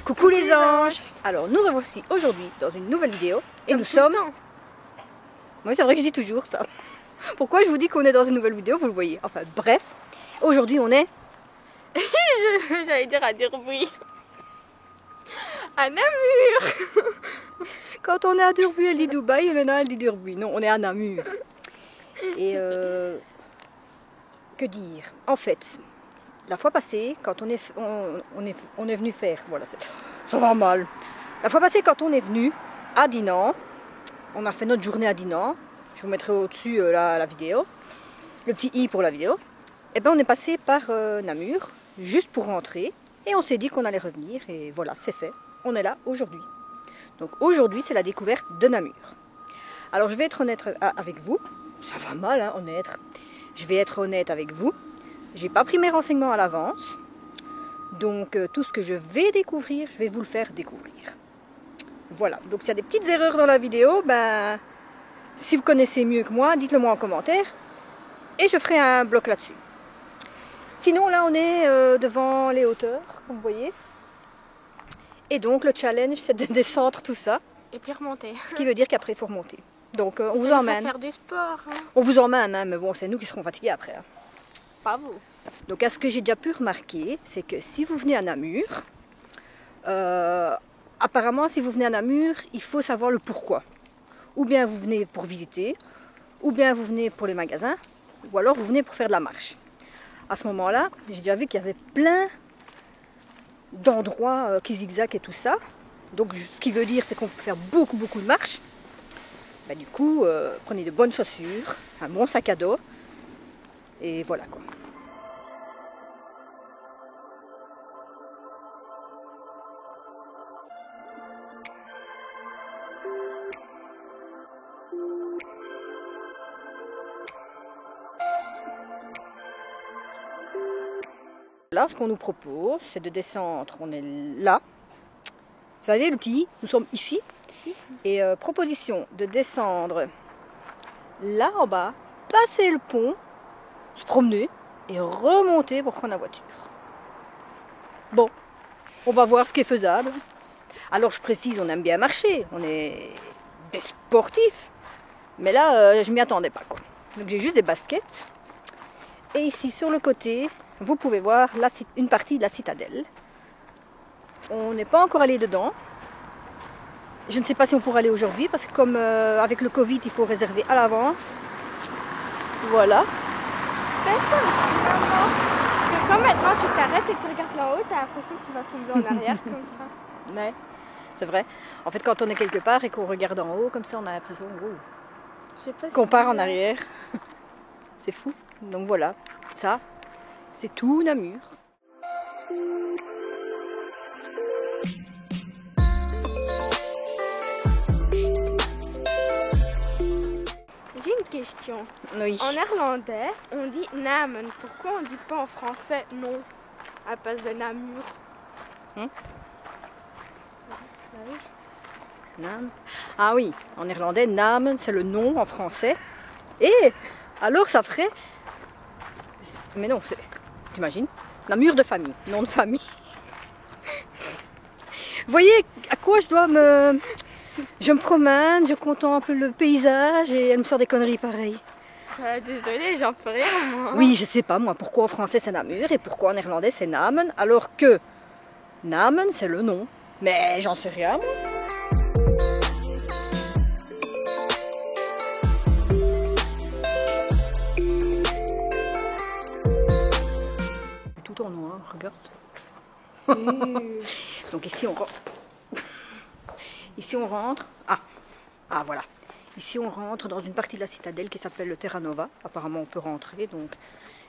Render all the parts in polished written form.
Coucou les anges. Alors nous revoici aujourd'hui dans une nouvelle vidéo et nous sommes... Oui, c'est vrai que je dis toujours ça. Pourquoi je vous dis qu'on est dans une nouvelle vidéo, vous le voyez. Enfin bref, aujourd'hui on est... J'allais dire à Derby. À Namur. Quand on est à Derby, elle dit Dubaï, et maintenant elle dit Derby. Non, on est à Namur. Et que dire? En fait, la fois passée, quand on est venu faire... Voilà, ça va mal. La fois passée, quand on est venu à Dinan, on a fait notre journée à Dinan. Je vous mettrai au-dessus la vidéo. Le petit i pour la vidéo. Et bien on est passé par Namur, juste pour rentrer. Et on s'est dit qu'on allait revenir. Et voilà, c'est fait. On est là aujourd'hui. Donc aujourd'hui, c'est la découverte de Namur. Alors je vais être honnête avec vous. Ça va mal, hein, honnête. Je vais être honnête avec vous. J'ai pas pris mes renseignements à l'avance. Donc tout ce que je vais découvrir, je vais vous le faire découvrir. Voilà. Donc s'il y a des petites erreurs dans la vidéo, ben si vous connaissez mieux que moi, dites-le moi en commentaire. Et je ferai un bloc là-dessus. Sinon là on est devant les hauteurs, comme vous voyez. Et donc le challenge c'est de descendre tout ça. Et puis remonter. Ce qui veut dire qu'après il faut remonter. Donc on vous Ça nous emmène. fait faire du sport. Hein. On vous emmène, hein, mais bon c'est nous qui serons fatigués après. Hein. Pas vous. Donc à ce que j'ai déjà pu remarquer, c'est que si vous venez à Namur, apparemment si vous venez à Namur, il faut savoir le pourquoi. Ou bien vous venez pour visiter, ou bien vous venez pour les magasins, ou alors vous venez pour faire de la marche. À ce moment-là, j'ai déjà vu qu'il y avait plein d'endroits qui zigzaguent et tout ça. Donc ce qui veut dire c'est qu'on peut faire beaucoup de marches. Ben, du coup, prenez de bonnes chaussures, un bon sac à dos, et voilà quoi. Là, ce qu'on nous propose, c'est de descendre. On est là. Vous savez, le petit, nous sommes ici. Et proposition de descendre là en bas, passer le pont, se promener et remonter pour prendre la voiture. Bon, on va voir ce qui est faisable. Alors, je précise, on aime bien marcher. On est des sportifs. Mais là, je m'y attendais pas, quoi. Donc, j'ai juste des baskets. Et ici, sur le côté, vous pouvez voir une partie de la citadelle. On n'est pas encore allé dedans. Je ne sais pas si on pourra aller aujourd'hui parce que comme avec le Covid, il faut réserver à l'avance. Voilà. Quand maintenant tu t'arrêtes et que tu regardes là-haut, t'as l'impression que tu vas tomber en arrière comme ça. Ouais, c'est vrai. En fait, quand on est quelque part et qu'on regarde en haut, comme ça, on a l'impression qu'on part en arrière. C'est fou. Donc voilà, ça, c'est tout Namur. J'ai une question. Oui. En néerlandais, on dit Namen. Pourquoi on dit pas en français non à la place de Namur? Namen. Ah oui, en néerlandais, Namen, c'est le nom en français. Et alors ça ferait... Mais non, t'imagines? Namur de famille, nom de famille. Vous voyez à quoi je dois me... Je me promène, je contemple le paysage et elle me sort des conneries pareilles. Désolée, j'en peux rien moi. Oui, je sais pas moi pourquoi en français c'est Namur et pourquoi en néerlandais c'est Namen, alors que Namen c'est le nom. Mais j'en sais rien moi. Tout en noir, regarde. Donc ici on rentre. Ici on rentre. Ah voilà. Ici on rentre dans une partie de la citadelle qui s'appelle le Terra Nova. Apparemment on peut rentrer. Donc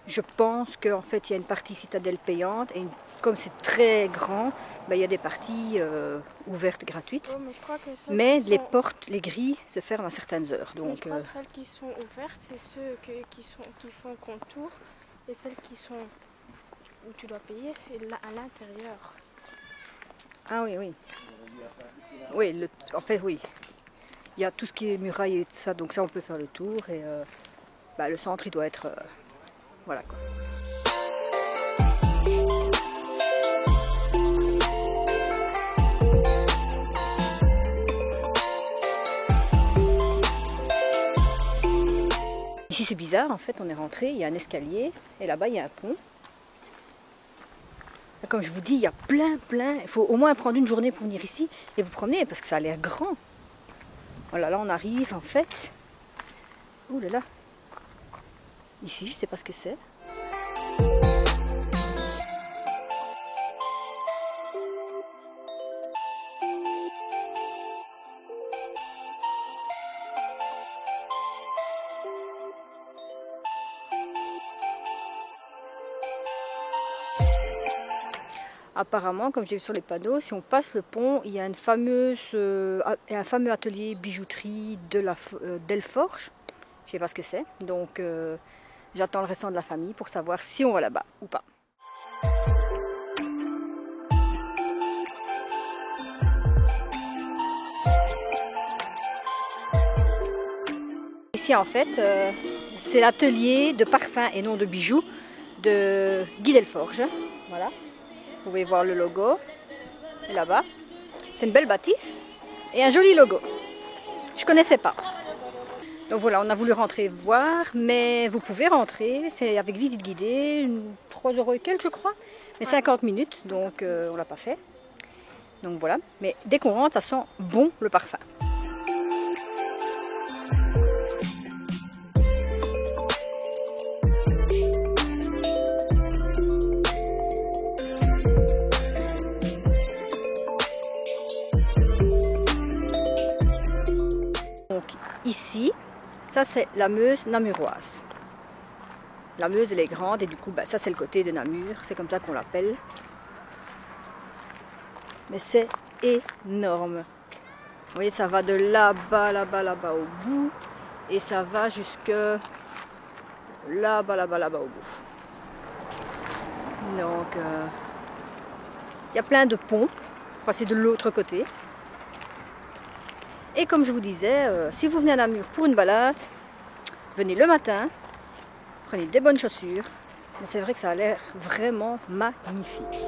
je pense qu'en fait il y a une partie citadelle payante et comme c'est très grand, ben, il y a des parties ouvertes gratuites. Oh, mais je crois que mais les portes, les grilles se ferment à certaines heures. Donc je crois que celles qui sont ouvertes, c'est ceux qui font contour et celles qui sont où tu dois payer, c'est là à l'intérieur. Ah oui, oui. Oui, en fait, oui. Il y a tout ce qui est muraille et tout ça, donc ça, on peut faire le tour. Et le centre, il doit être... voilà, quoi. Ici c'est bizarre, en fait, on est rentré, il y a un escalier, et là-bas il y a un pont. Et comme je vous dis, il y a plein, il faut au moins prendre une journée pour venir ici et vous promener, parce que ça a l'air grand. Voilà, là on arrive, en fait. Ouh là là. Ici, je sais pas ce que c'est. Apparemment, comme j'ai vu sur les panneaux, si on passe le pont, il y a un fameux atelier bijouterie de d'Elforge. Je ne sais pas ce que c'est, donc j'attends le restant de la famille pour savoir si on va là-bas ou pas. Ici en fait, c'est l'atelier de parfums et non de bijoux de Guy Delforge. Voilà. Vous pouvez voir le logo là-bas. C'est une belle bâtisse et un joli logo. Je ne connaissais pas. Donc voilà, on a voulu rentrer voir, mais vous pouvez rentrer. C'est avec visite guidée, 3 € et quelques je crois, mais 50 minutes, donc on ne l'a pas fait. Donc voilà, mais dès qu'on rentre, ça sent bon le parfum. Ici, ça c'est la Meuse namuroise. La Meuse elle est grande et du coup ça c'est le côté de Namur, c'est comme ça qu'on l'appelle. Mais c'est énorme. Vous voyez, ça va de là-bas au bout et ça va jusque là-bas au bout. Donc il y a plein de ponts pour passer de l'autre côté. Et comme je vous disais, si vous venez à Namur pour une balade, venez le matin, prenez des bonnes chaussures. Mais c'est vrai que ça a l'air vraiment magnifique.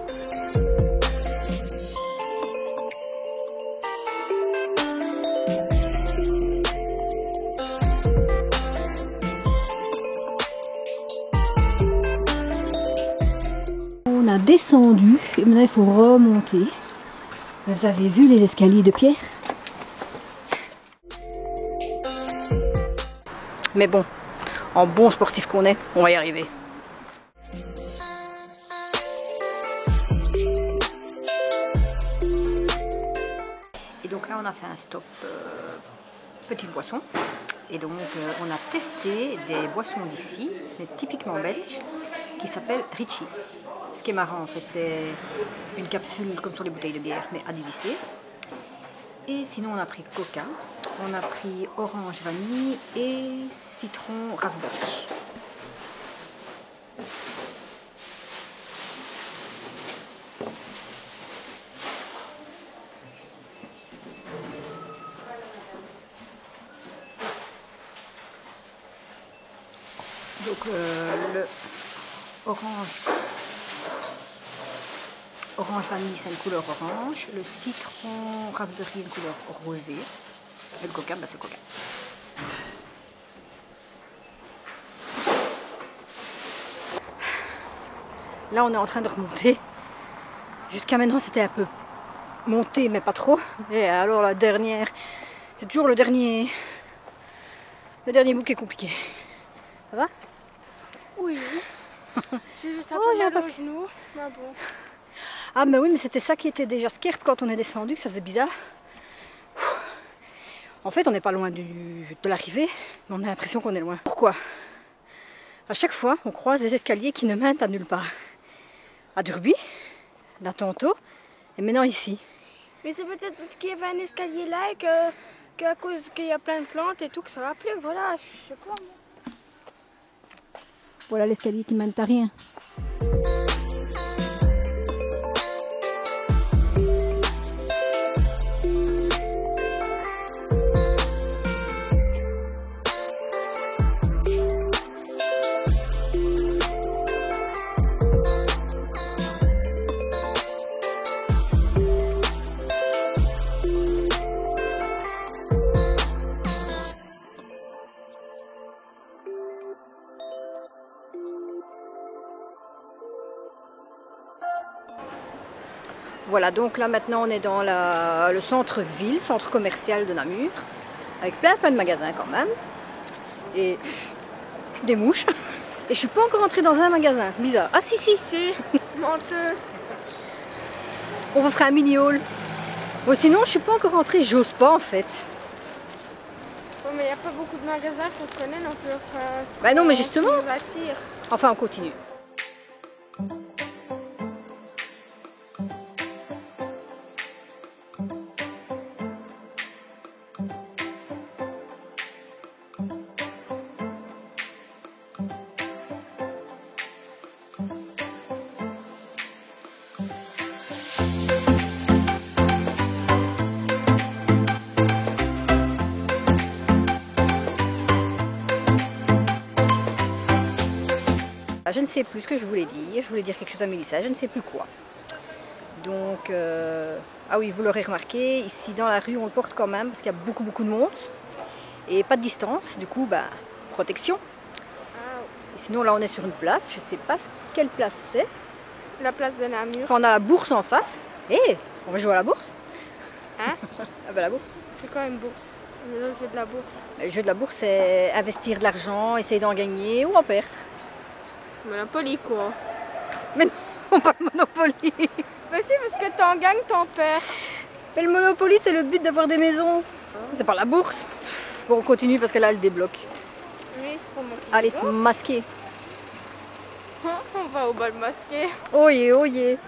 On a descendu et maintenant il faut remonter. Vous avez vu les escaliers de pierre? Mais bon, en bon sportif qu'on est, on va y arriver. Et donc là, on a fait un stop petite boisson. Et donc, on a testé des boissons d'ici, mais typiquement belges, qui s'appellent Ritchie. Ce qui est marrant, en fait, c'est une capsule comme sur les bouteilles de bière, mais à diviser. Et sinon, on a pris Coca. On a pris orange vanille et citron raspberry. Donc le orange vanille c'est une couleur orange, le citron raspberry une couleur rosée. Et le coca, c'est coca. Là, on est en train de remonter. Jusqu'à maintenant, c'était un peu monté, mais pas trop. Et alors, la dernière, c'est toujours le dernier bout qui est compliqué. Ça va? Oui. J'ai juste un peu mal au genou, mais bon. Ah, mais oui, mais c'était ça qui était déjà scared quand on est descendu, ça faisait bizarre. En fait, on n'est pas loin de l'arrivée, mais on a l'impression qu'on est loin. Pourquoi? À chaque fois, on croise des escaliers qui ne mènent à nulle part. À Durbuy, d'un tantôt, et maintenant ici. Mais c'est peut-être parce qu'il y avait un escalier là et qu'à cause qu'il y a plein de plantes et tout, que ça va plus, voilà, je sais pas. Voilà l'escalier qui mène à rien. Voilà, donc là maintenant on est dans le centre-ville, centre commercial de Namur, avec plein de magasins quand même, et des mouches. Et je suis pas encore entrée dans un magasin, bizarre. Ah si, Si, menteux. on vous fera un mini haul. Bon, sinon je suis pas encore entrée, j'ose pas en fait. Ouais, mais il n'y a pas beaucoup de magasins qu'on connaît non plus. Enfin, Bah non, mais justement. qui nous attire. Enfin on continue. Je ne sais plus ce que je voulais dire. Je voulais dire quelque chose à Mélissa, je ne sais plus quoi. Donc, ah oui, vous l'aurez remarqué, ici dans la rue, on le porte quand même parce qu'il y a beaucoup de monde et pas de distance. Du coup, bah, protection. Et sinon, là, on est sur une place. Je ne sais pas quelle place c'est. La place de Namur. Enfin, on a la bourse en face. Hé, on va jouer à la bourse. Hein? Ah bah la bourse. C'est quoi une bourse? Le jeu de la bourse. Le jeu de la bourse, c'est investir de l'argent, essayer d'en gagner ou en perdre. Monopoly quoi. Mais non, pas le Monopoly. Mais si, parce que t'en gagnes, t'en perds. Mais le Monopoly, c'est le but d'avoir des maisons. C'est pas la bourse. Bon, on continue parce que là, elle débloque. Oui, c'est pour moi. Allez, masqué. On va au bal masqué. Oyez, oyez.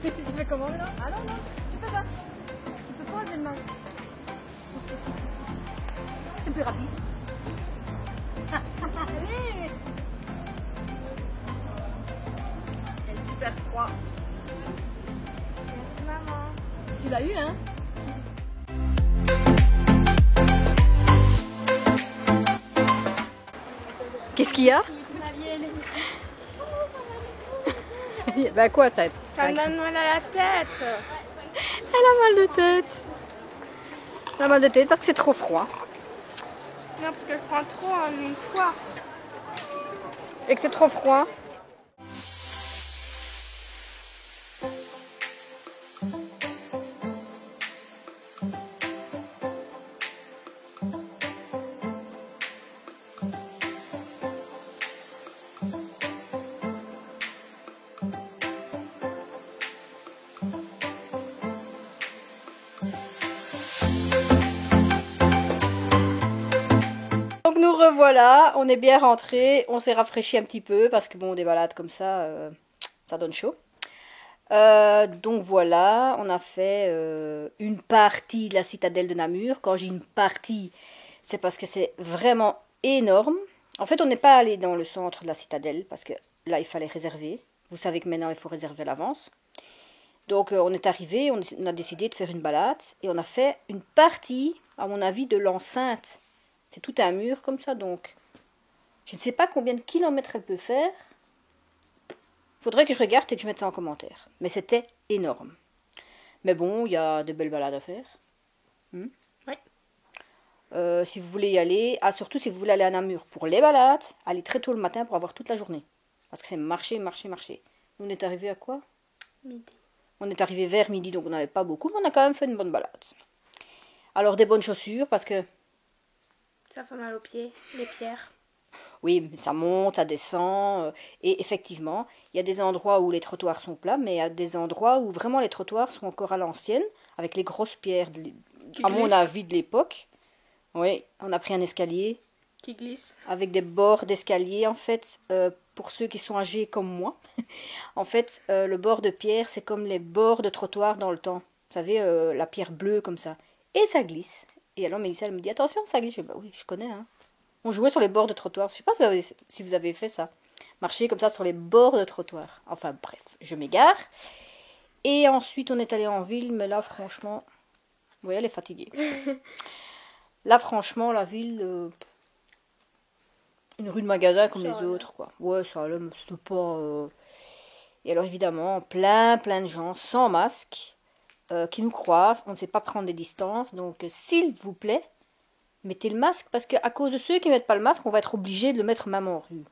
Tu fais comment là? Ah non, non, tu peux pas. Tu peux pas enlever le masque. C'est plus rapide. Allez! Il est super froid. Merci maman. Tu l'as eu, hein? Qu'est-ce qu'il y a? Bah quoi ça? Ça me donne mal à la tête. Elle a mal de tête. Elle a mal de tête parce que c'est trop froid. Non, parce que je prends trop en une fois. Et que c'est trop froid. Donc nous revoilà, on est bien rentrés, on s'est rafraîchi un petit peu parce que bon, des balades comme ça donne chaud. Donc voilà, on a fait une partie de la citadelle de Namur. Quand j'ai une partie, c'est parce que c'est vraiment énorme. En fait, on n'est pas allé dans le centre de la citadelle parce que là, il fallait réserver. Vous savez que maintenant, il faut réserver à l'avance. Donc on est arrivé, on a décidé de faire une balade et on a fait une partie, à mon avis, de l'enceinte. C'est tout un mur comme ça, donc je ne sais pas combien de kilomètres elle peut faire. Faudrait que je regarde et que je mette ça en commentaire. Mais c'était énorme. Mais bon, il y a de belles balades à faire. Oui. Si vous voulez y aller, surtout si vous voulez aller à Namur pour les balades, allez très tôt le matin pour avoir toute la journée. Parce que c'est marcher. Nous, on est arrivé à quoi? Midi. On est arrivé vers midi, donc on n'avait pas beaucoup, mais on a quand même fait une bonne balade. Alors des bonnes chaussures, parce que Ça fait mal aux pieds, les pierres. oui, mais ça monte, ça descend. Et effectivement, il y a des endroits où les trottoirs sont plats, mais il y a des endroits où vraiment les trottoirs sont encore à l'ancienne, avec les grosses pierres, à mon avis, de l'époque. Oui, on a pris un escalier Qui glisse. avec des bords d'escalier, en fait, pour ceux qui sont âgés comme moi. En fait, le bord de pierre, c'est comme les bords de trottoir dans le temps. Vous savez, la pierre bleue comme ça. Et ça glisse. Et alors Mélissa, elle me dit, attention, ça glisse. Je dis, bah oui, je connais, hein. On jouait sur les bords de trottoir. Je sais pas si vous avez fait ça. Marcher comme ça sur les bords de trottoir. Enfin bref, je m'égare. Et ensuite, on est allé en ville, mais là, franchement, vous voyez, elle est fatiguée. Là, franchement, la ville, une rue de magasin comme Ça les allait. autres, quoi. Ouais, ça allait, mais c'était pas... Et alors, évidemment, plein de gens sans masque qui nous croisent. On ne sait pas prendre des distances. Donc, s'il vous plaît, mettez le masque. Parce qu'à cause de ceux qui ne mettent pas le masque, on va être obligé de le mettre même en rue.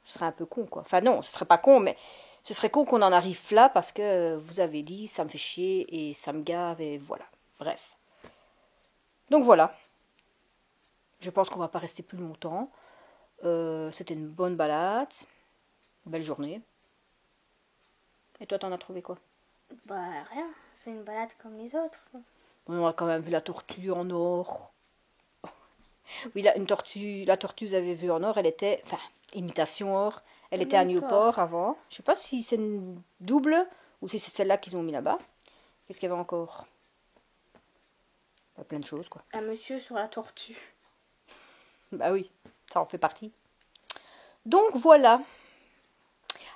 Ce serait un peu con, quoi. Enfin, non, ce serait pas con, mais ce serait con qu'on en arrive là parce que vous avez dit, ça me fait chier et ça me gave et voilà. Bref. Donc, voilà. Je pense qu'on va pas rester plus longtemps. C'était une bonne balade. Belle journée. Et toi, t'en as trouvé quoi? Bah rien, c'est une balade comme les autres. On a quand même vu la tortue en or. Oui, la tortue, vous avez vu en or, elle était, enfin, imitation or. Elle était à Newport avant. Je sais pas si c'est une double ou si c'est celle-là qu'ils ont mis là-bas. Qu'est-ce qu'il y avait encore? Plein de choses, quoi. Un monsieur sur la tortue. Bah oui, ça en fait partie. Donc voilà.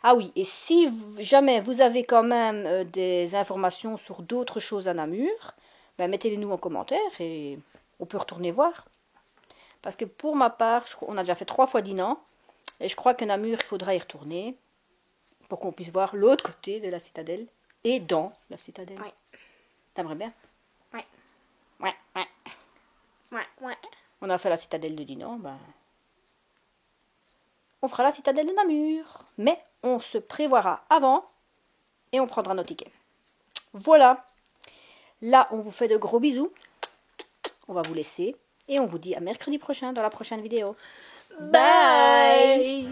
Ah oui, et si jamais vous avez quand même des informations sur d'autres choses à Namur, ben mettez-les nous en commentaire et on peut retourner voir. Parce que pour ma part, on a déjà fait 3 fois Dinan. Et je crois que Namur, il faudra y retourner pour qu'on puisse voir l'autre côté de la citadelle et dans la citadelle. Ouais. T'aimerais bien? Ouais. Ouais, ouais. Ouais. On a fait la citadelle de Dinan, ben... on fera la citadelle de Namur. Mais on se prévoira avant et on prendra nos tickets. Voilà. Là, on vous fait de gros bisous. On va vous laisser. Et on vous dit à mercredi prochain dans la prochaine vidéo. Bye!